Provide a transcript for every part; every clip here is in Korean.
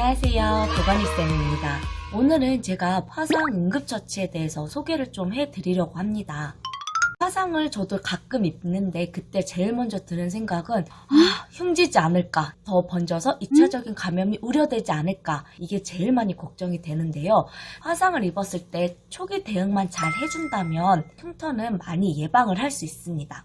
안녕하세요, 보건이쌤입니다. 오늘은 제가 화상 응급처치에 대해서 소개를 좀 해드리려고 합니다. 화상을 저도 가끔 입는데 그때 제일 먼저 드는 생각은 흉지지 않을까, 더 번져서 2차적인 감염이 우려되지 않을까, 이게 제일 많이 걱정이 되는데요. 화상을 입었을 때 초기 대응만 잘 해준다면 흉터는 많이 예방을 할 수 있습니다.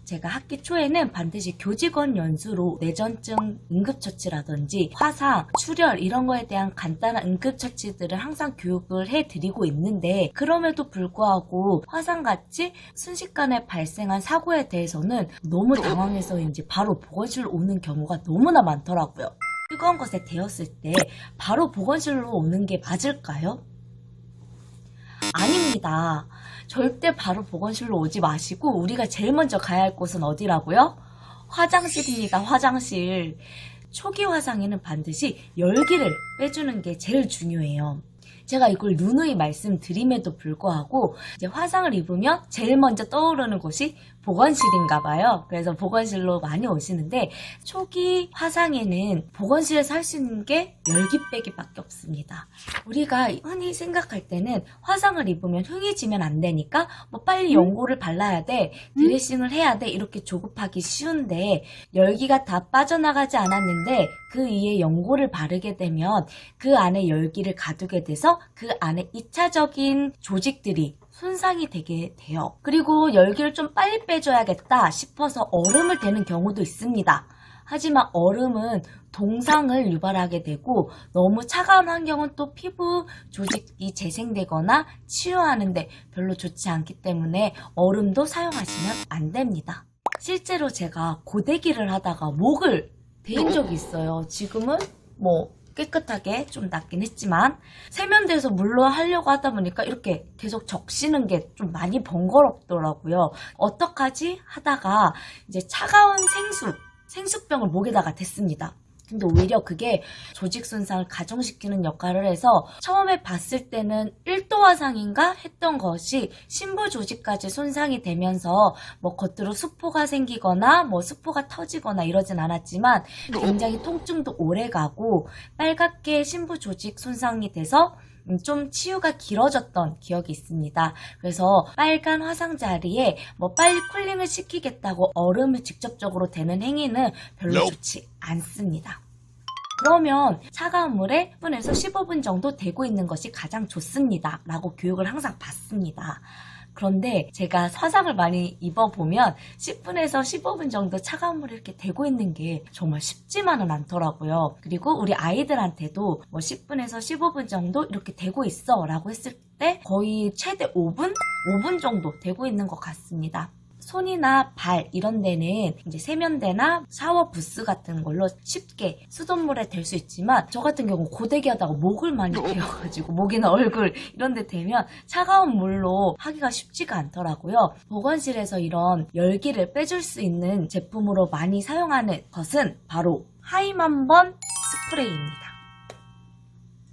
제가 학기 초에는 반드시 교직원 연수로 뇌전증 응급처치라든지 화상, 출혈 이런 거에 대한 간단한 응급처치들을 항상 교육을 해드리고 있는데, 그럼에도 불구하고 화상같이 순식간에 발생한 사고에 대해서는 너무 당황해서인지 바로 보건실로 오는 경우가 너무나 많더라고요. 뜨거운 것에 데였을 때 바로 보건실로 오는 게 맞을까요? 아닙니다. 절대 바로 보건실로 오지 마시고 우리가 제일 먼저 가야 할 곳은 어디라고요? 화장실입니다. 화장실. 초기 화상에는 반드시 열기를 빼주는 게 제일 중요해요. 제가 이걸 누누이 말씀드림에도 불구하고 이제 화상을 입으면 제일 먼저 떠오르는 곳이 보건실인가 봐요. 그래서 보건실로 많이 오시는데, 초기 화상에는 보건실에서 할 수 있는 게 열기 빼기밖에 없습니다. 우리가 흔히 생각할 때는 화상을 입으면 흉이 지면 안 되니까 뭐 빨리 연고를 발라야 돼, 드레싱을 해야 돼, 이렇게 조급하기 쉬운데, 열기가 다 빠져나가지 않았는데 그 위에 연고를 바르게 되면 그 안에 열기를 가두게 돼서 그 안에 2차적인 조직들이 손상이 되게 돼요. 그리고 열기를 좀 빨리 빼줘야겠다 싶어서 얼음을 대는 경우도 있습니다. 하지만 얼음은 동상을 유발하게 되고, 너무 차가운 환경은 또 피부 조직이 재생되거나 치유하는데 별로 좋지 않기 때문에 얼음도 사용하시면 안 됩니다. 실제로 제가 고데기를 하다가 목을 데인 적이 있어요. 지금은 뭐 깨끗하게 좀 낫긴 했지만, 세면대에서 물로 하려고 하다 보니까 이렇게 계속 적시는 게 좀 많이 번거롭더라고요. 어떡하지 하다가 이제 차가운 생수병을 목에다가 댔습니다. 근데 오히려 그게 조직 손상을 가중시키는 역할을 해서 처음에 봤을 때는 1도 화상인가 했던 것이 심부 조직까지 손상이 되면서 뭐 겉으로 수포가 생기거나 뭐 수포가 터지거나 이러진 않았지만 굉장히 통증도 오래 가고 빨갛게 심부 조직 손상이 돼서 좀 치유가 길어졌던 기억이 있습니다. 그래서 빨간 화상 자리에 뭐 빨리 쿨링을 시키겠다고 얼음을 직접적으로 대는 행위는 별로 좋지 않습니다. 그러면 차가운 물에 10분에서 15분 정도 대고 있는 것이 가장 좋습니다 라고 교육을 항상 받습니다. 그런데 제가 화상을 많이 입어보면 10분에서 15분 정도 차가운 물에 이렇게 대고 있는 게 정말 쉽지만은 않더라고요. 그리고 우리 아이들한테도 뭐 10분에서 15분 정도 이렇게 대고 있어 라고 했을 때 거의 최대 5분 정도 대고 있는 것 같습니다. 손이나 발 이런 데는 이제 세면대나 샤워 부스 같은 걸로 쉽게 수돗물에 댈 수 있지만, 저 같은 경우 고데기 하다가 목을 많이 데워가지고 목이나 얼굴 이런 데 대면 차가운 물로 하기가 쉽지가 않더라고요. 보건실에서 이런 열기를 빼줄 수 있는 제품으로 많이 사용하는 것은 바로 하이만번 스프레이입니다.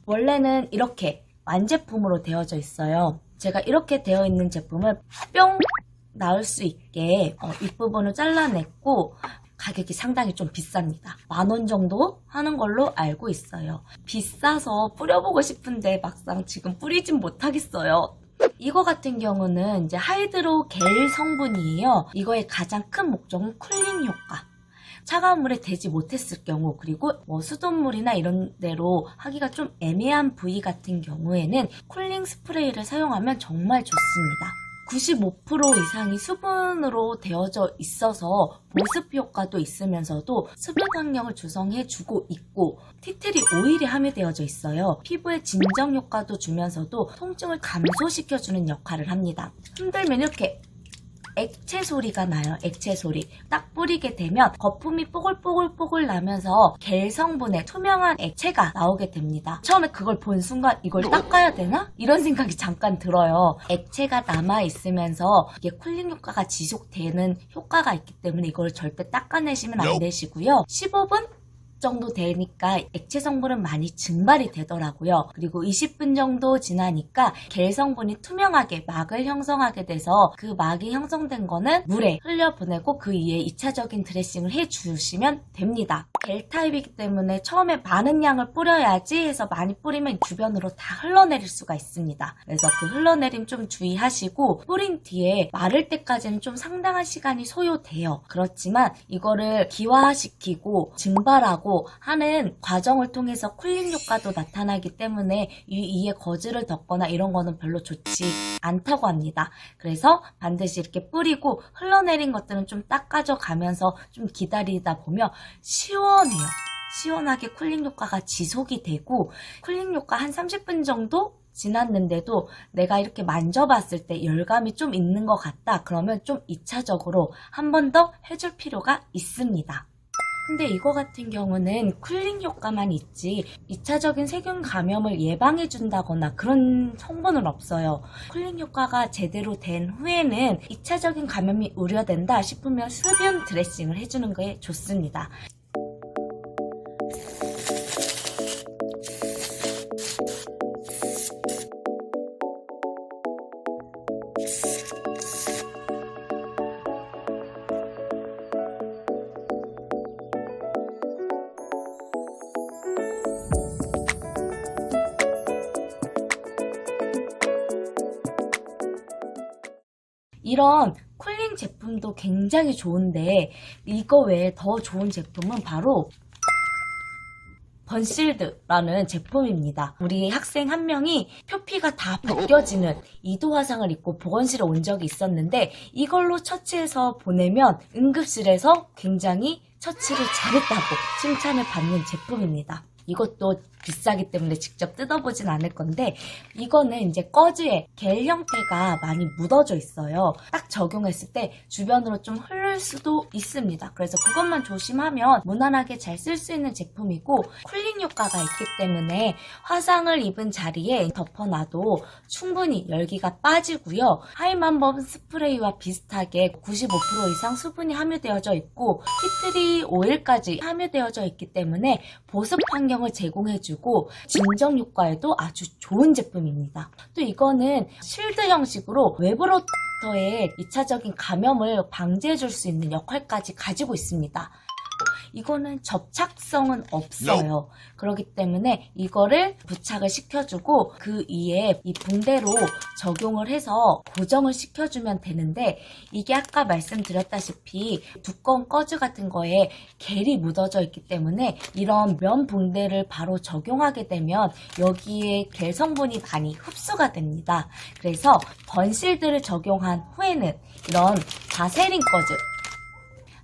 원래는 이렇게 완제품으로 되어져 있어요. 제가 이렇게 되어 있는 제품을 뿅 나올 수 있게 윗부분을 잘라냈고, 가격이 상당히 좀 비쌉니다. 10,000원 정도 하는 걸로 알고 있어요. 비싸서 뿌려보고 싶은데 막상 지금 뿌리진 못하겠어요. 이거 같은 경우는 이제 하이드로 겔 성분이에요. 이거의 가장 큰 목적은 쿨링 효과. 차가운 물에 대지 못했을 경우, 그리고 뭐 수돗물이나 이런 데로 하기가 좀 애매한 부위 같은 경우에는 쿨링 스프레이를 사용하면 정말 좋습니다. 95% 이상이 수분으로 되어져 있어서 보습 효과도 있으면서도 수분 환경을 조성해주고 있고, 티트리 오일이 함유되어져 있어요. 피부에 진정 효과도 주면서도 통증을 감소시켜주는 역할을 합니다. 흔들면 이렇게 액체 소리가 나요. 액체 소리. 딱 뿌리게 되면 거품이 뽀글뽀글 나면서 겔 성분의 투명한 액체가 나오게 됩니다. 처음에 그걸 본 순간 이걸 닦아야 되나? 이런 생각이 잠깐 들어요. 액체가 남아있으면서 이게 쿨링 효과가 지속되는 효과가 있기 때문에 이걸 절대 닦아내시면 안 되시고요. 15분 정도 되니까 액체 성분은 많이 증발이 되더라고요. 그리고 20분 정도 지나니까 겔 성분이 투명하게 막을 형성하게 돼서 그 막이 형성된 거는 물에 흘려보내고 그 위에 2차적인 드레싱을 해주시면 됩니다. 겔 타입이기 때문에 처음에 많은 양을 뿌려야지 해서 많이 뿌리면 주변으로 다 흘러내릴 수가 있습니다. 그래서 그 흘러내림 좀 주의하시고 뿌린 뒤에 마를 때까지는 좀 상당한 시간이 소요돼요. 그렇지만 이거를 기화시키고 증발하고 하는 과정을 통해서 쿨링 효과도 나타나기 때문에 이 위에 거즈를 덮거나 이런 거는 별로 좋지 않다고 합니다. 그래서 반드시 이렇게 뿌리고 흘러내린 것들은 좀 닦아줘 가면서 좀 기다리다 보면 시원해요. 시원하게 쿨링 효과가 지속이 되고 쿨링 효과 한 30분 정도 지났는데도 내가 이렇게 만져봤을 때 열감이 좀 있는 것 같다. 그러면 좀 2차적으로 한 번 더 해줄 필요가 있습니다. 근데 이거 같은 경우는 쿨링 효과만 있지 2차적인 세균 감염을 예방해준다거나 그런 성분은 없어요. 쿨링 효과가 제대로 된 후에는 2차적인 감염이 우려된다 싶으면 수분 드레싱을 해주는 게 좋습니다. 이런 쿨링 제품도 굉장히 좋은데 이거 외에 더 좋은 제품은 바로 번실드라는 제품입니다. 우리 학생 한 명이 표피가 다 벗겨지는 2도 화상을 입고 보건실에 온 적이 있었는데 이걸로 처치해서 보내면 응급실에서 굉장히 처치를 잘했다고 칭찬을 받는 제품입니다. 이것도 비싸기 때문에 직접 뜯어보진 않을 건데 이거는 이제 꺼즈에 겔 형태가 많이 묻어져 있어요. 딱 적용했을 때 주변으로 좀 흐를 수도 있습니다. 그래서 그것만 조심하면 무난하게 잘 쓸 수 있는 제품이고 쿨링 효과가 있기 때문에 화상을 입은 자리에 덮어놔도 충분히 열기가 빠지고요. 하이만범 스프레이와 비슷하게 95% 이상 수분이 함유되어져 있고 티트리 오일까지 함유되어져 있기 때문에 보습 환경을 제공해주고 진정 효과에도 아주 좋은 제품입니다. 또 이거는 실드 형식으로 외부로부터의 2차적인 감염을 방지해줄 수 있는 역할까지 가지고 있습니다. 이거는 접착성은 없어요. 그렇기 때문에 이거를 부착을 시켜주고 그 위에 이 붕대로 적용을 해서 고정을 시켜주면 되는데 이게 아까 말씀드렸다시피 두꺼운 꺼즈 같은 거에 겔이 묻어져 있기 때문에 이런 면 붕대를 바로 적용하게 되면 여기에 겔 성분이 많이 흡수가 됩니다. 그래서 번실드를 적용한 후에는 이런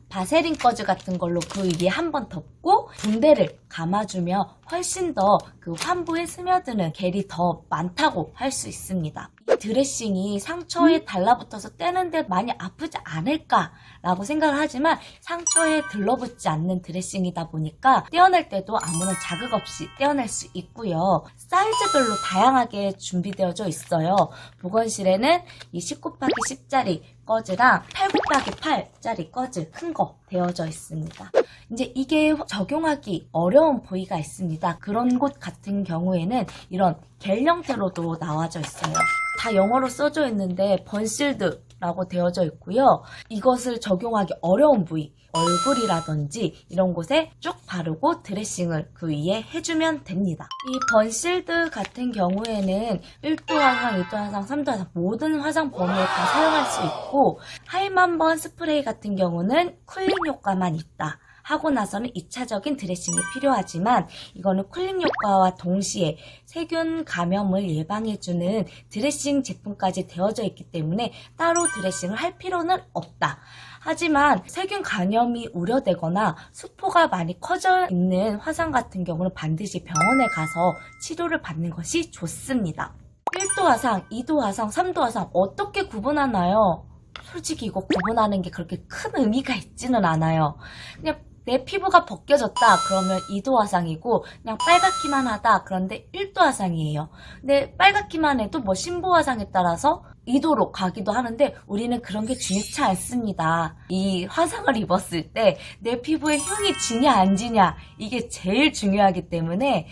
바세린 꺼즈 같은 걸로 그 위에 한 번 덮고 붕대를 감아주면 훨씬 더 그 환부에 스며드는 겔이 더 많다고 할 수 있습니다. 이 드레싱이 상처에 달라붙어서 떼는데 많이 아프지 않을까라고 생각을 하지만 상처에 들러붙지 않는 드레싱이다 보니까 떼어낼 때도 아무런 자극 없이 떼어낼 수 있고요. 사이즈별로 다양하게 준비되어져 있어요. 보건실에는 이 10x10짜리 꺼즈랑 8x8짜리 꺼즈 큰 거 되어져 있습니다. 이제 이게 적용하기 어려운 부위가 있습니다. 그런 곳 같은 경우에는 이런 겔 형태로도 나와져 있어요. 다 영어로 써져 있는데 번실드라고 되어져 있고요. 이것을 적용하기 어려운 부위, 얼굴이라든지 이런 곳에 쭉 바르고 드레싱을 그 위에 해주면 됩니다. 이 번실드 같은 경우에는 1도 화상, 2도 화상, 3도 화상 모든 화상 범위에 다 사용할 수 있고 하이만번 스프레이 같은 경우는 쿨링 효과만 있다. 하고 나서는 2차적인 드레싱이 필요하지만 이거는 쿨링 효과와 동시에 세균 감염을 예방해주는 드레싱 제품까지 되어져 있기 때문에 따로 드레싱을 할 필요는 없다. 하지만 세균 감염이 우려되거나 수포가 많이 커져 있는 화상 같은 경우는 반드시 병원에 가서 치료를 받는 것이 좋습니다. 1도 화상, 2도 화상, 3도 화상 어떻게 구분하나요? 솔직히 이거 구분하는 게 그렇게 큰 의미가 있지는 않아요. 그냥 내 피부가 벗겨졌다 그러면 2도 화상이고 그냥 빨갛기만 하다 그런데 1도 화상이에요. 근데 빨갛기만 해도 뭐 심보 화상에 따라서 2도로 가기도 하는데 우리는 그런 게 중요치 않습니다. 이 화상을 입었을 때 내 피부에 흉이 지냐 안 지냐 이게 제일 중요하기 때문에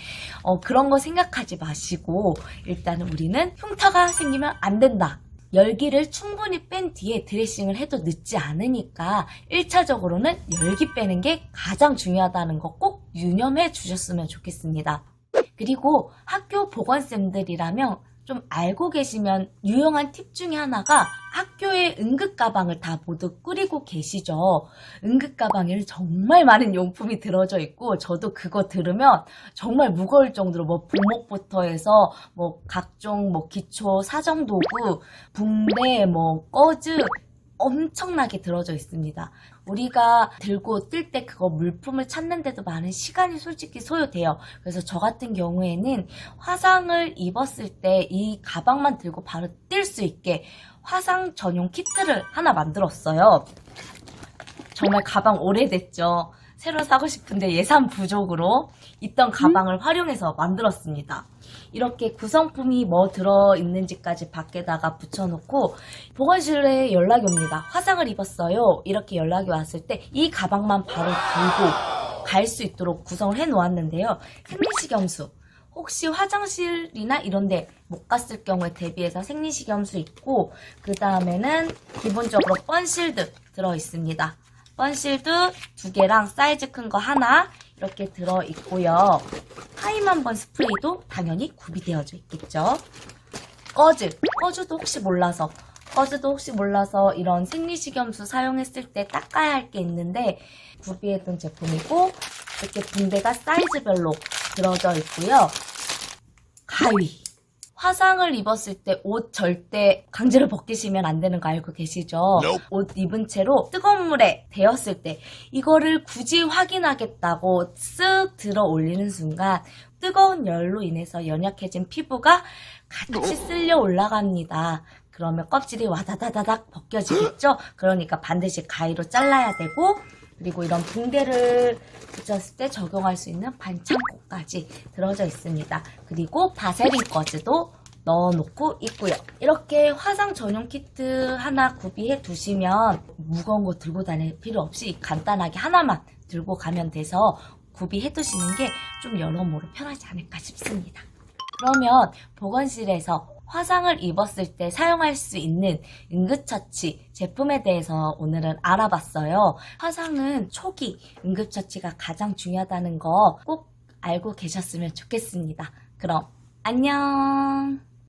그런 거 생각하지 마시고 일단은 우리는 흉터가 생기면 안 된다. 열기를 충분히 뺀 뒤에 드레싱을 해도 늦지 않으니까 1차적으로는 열기 빼는 게 가장 중요하다는 거 꼭 유념해 주셨으면 좋겠습니다. 그리고 학교 보건쌤들이라면 좀 알고 계시면 유용한 팁 중에 하나가 학교에 응급 가방을 다 모두 꾸리고 계시죠. 응급 가방에는 정말 많은 용품이 들어져 있고 저도 그거 들으면 정말 무거울 정도로 뭐 부목부터 해서 뭐 각종 뭐 기초 사정도구, 붕대, 뭐 꺼즈 엄청나게 들어져 있습니다. 우리가 들고 뜰 때 그거 물품을 찾는데도 많은 시간이 솔직히 소요돼요. 그래서 저 같은 경우에는 화상을 입었을 때 이 가방만 들고 바로 뛸 수 있게 화상 전용 키트를 하나 만들었어요. 정말 가방 오래됐죠. 새로 사고 싶은데 예산 부족으로 있던 가방을 활용해서 만들었습니다. 이렇게 구성품이 뭐 들어있는지까지 밖에다가 붙여놓고 보건실에 연락이 옵니다. 화상을 입었어요. 이렇게 연락이 왔을 때 이 가방만 바로 들고 갈 수 있도록 구성을 해놓았는데요. 생리식염수 혹시 화장실이나 이런데 못 갔을 경우에 대비해서 생리식염수 있고 그 다음에는 기본적으로 뻔실드 들어있습니다. 뻔실드 2개랑 사이즈 큰 거 하나 이렇게 들어있고요. 하이만번 스프레이도 당연히 구비되어져 있겠죠. 꺼즈도 혹시 몰라서 이런 생리식염수 사용했을 때 닦아야 할 게 있는데 구비했던 제품이고 이렇게 붕대가 사이즈별로 들어져 있고요. 가위 화상을 입었을 때 옷 절대 강제로 벗기시면 안 되는 거 알고 계시죠? 옷 입은 채로 뜨거운 물에 데웠을 때 이거를 굳이 확인하겠다고 쓱 들어 올리는 순간 뜨거운 열로 인해서 연약해진 피부가 같이 쓸려 올라갑니다. 그러면 껍질이 와다다다닥 벗겨지겠죠? 그러니까 반드시 가위로 잘라야 되고 그리고 이런 붕대를 붙였을 때 적용할 수 있는 반창고까지 들어져 있습니다. 그리고 바세린 꺼즈도 넣어놓고 있고요. 이렇게 화상 전용 키트 하나 구비해 두시면 무거운 거 들고 다닐 필요 없이 간단하게 하나만 들고 가면 돼서 구비해 두시는 게 좀 여러모로 편하지 않을까 싶습니다. 그러면 보건실에서 화상을 입었을 때 사용할 수 있는 응급처치 제품에 대해서 오늘은 알아봤어요. 화상은 초기 응급처치가 가장 중요하다는 거 꼭 알고 계셨으면 좋겠습니다. 그럼 안녕.